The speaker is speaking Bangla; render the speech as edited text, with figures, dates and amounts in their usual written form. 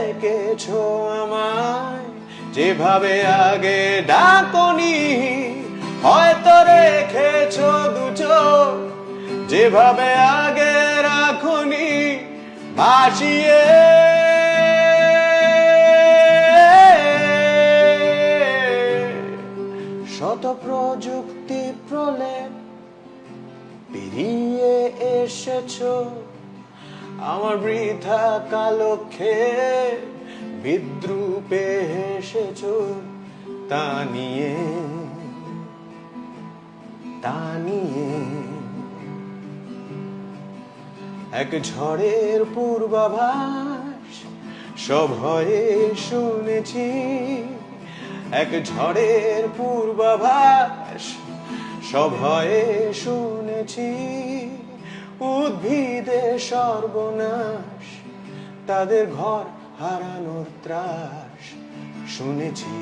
ডেকেছো আমায়, যেভাবে আগে ডাকনি হয়তো রেখেছো দু চোখ, যেভাবে আগে রাখনি ভাসিয়ে। শত প্রযুক্তি প্রলেপ পেরিয়ে এসেছো, আমার বৃথা কালক্ষে বিদ্রুপে হেসেছো। তা নিয়ে এক ঝড়ের পূর্বাভাস সভয়ে শুনেছি, এক ঝড়ের পূর্বাভাস সভয়ে শুনেছি। উদ্ভিদের সর্বনাশ, তাদের ঘর হারানোর ত্রাস শুনেছি।